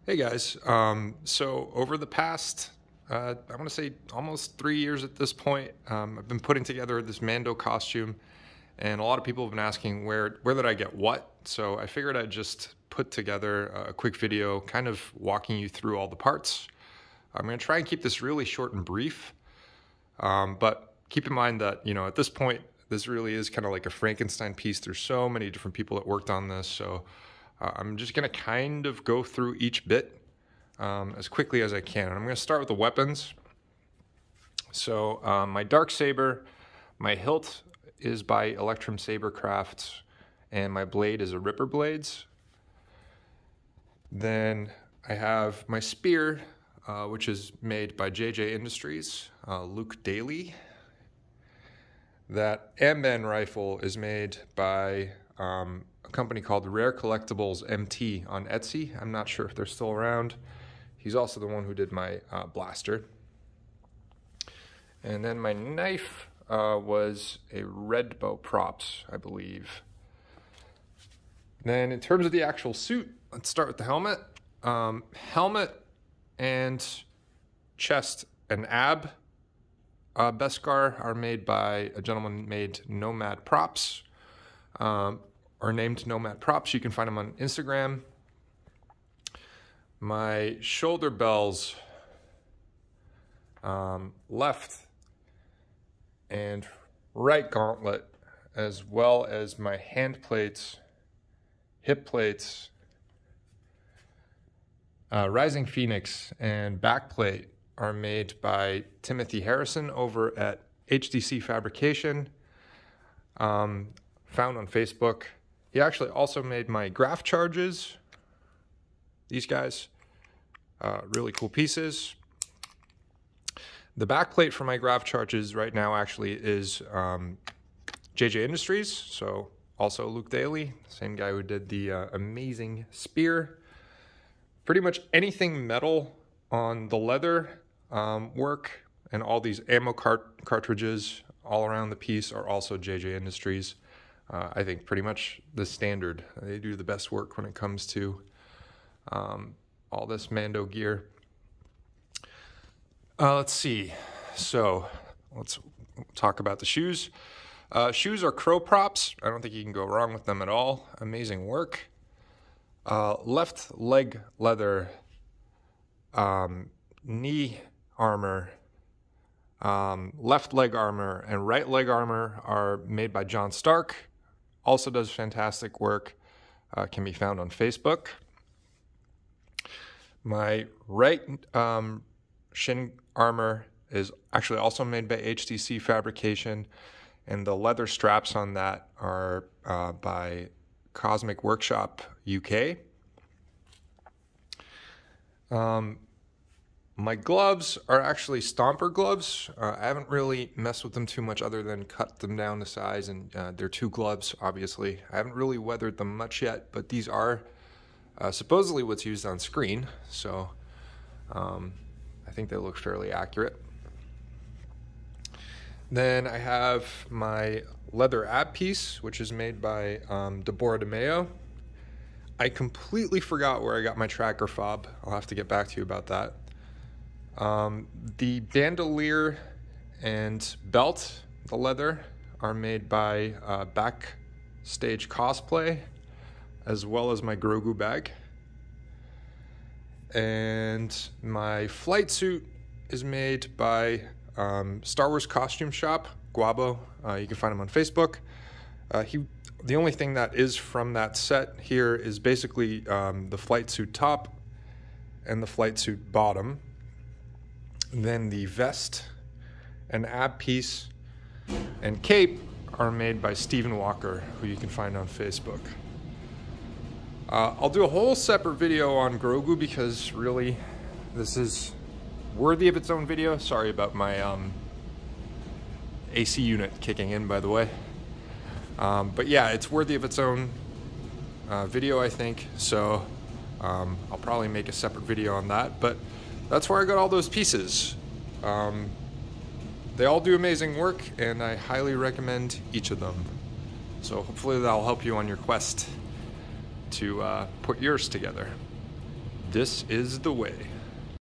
Hey guys, so over the past, I want to say almost 3 years at this point, I've been putting together this Mando costume, and a lot of people have been asking where did I get what? So I figured I'd just put together a quick video kind of walking you through all the parts. I'm going to try and keep this really short and brief, but keep in mind that, at this point, this really is kind of like a Frankenstein piece. There's so many different people that worked on this, so I'm just going to kind of go through each bit as quickly as I can. And I'm going to start with the weapons. So my Darksaber, my hilt is by Electrum Sabercraft, and my blade is a Ripper Blades. Then I have my spear, which is made by JJ Industries, Luke Daly. That M-Man rifle is made by a company called Rare Collectibles MT on Etsy. I'm not sure if they're still around. He's also the one who did my blaster. And then my knife was a Red Bow Props, I believe. Then in terms of the actual suit, let's start with the helmet. Helmet and chest and ab Beskar are made by a gentleman named Nomad Props. Are named Nomad Props. You can find them on Instagram. My shoulder bells, left and right gauntlet, as well as my hand plates, hip plates, Rising Phoenix, and back plate are made by Timothy Harrison over at HDC Fabrication, found on Facebook. He actually also made my graph charges. These guys, really cool pieces. The back plate for my graph charges right now actually is JJ Industries, so also Luke Daly, same guy who did the amazing spear. Pretty much anything metal on the leather work and all these ammo cartridges all around the piece are also JJ Industries. I think pretty much the standard. They do the best work when it comes to all this Mando gear. Let's see. So let's talk about the shoes. Shoes are Crow Props. I don't think you can go wrong with them at all. Amazing work. Left leg leather, knee armor, left leg armor, and right leg armor are made by John Stark. Also does fantastic work. Can be found on Facebook. My right shin armor is actually also made by HDC Fabrication, and the leather straps on that are by Cosmic Workshop UK. My gloves are actually Stomper gloves. I haven't really messed with them too much other than cut them down to size, and they're 2 gloves, obviously. I haven't really weathered them much yet, but these are supposedly what's used on screen, so I think they look fairly accurate. Then I have my leather ab piece, which is made by Deborah DeMeo. I completely forgot where I got my tracker fob. I'll have to get back to you about that. The bandolier and belt, the leather, are made by Backstage Cosplay, as well as my Grogu bag. And my flight suit is made by Star Wars Costume Shop, Guabo. You can find him on Facebook. The only thing that is from that set here is basically the flight suit top and the flight suit bottom. Then the vest and ab piece and cape are made by Stephen Walker, who you can find on Facebook. I'll do a whole separate video on Grogu because really this is worthy of its own video. Sorry about my AC unit kicking in, by the way. But yeah, it's worthy of its own video, I think. So I'll probably make a separate video on that. But that's where I got all those pieces. They all do amazing work, and I highly recommend each of them. So hopefully that'll help you on your quest to put yours together. This is the way.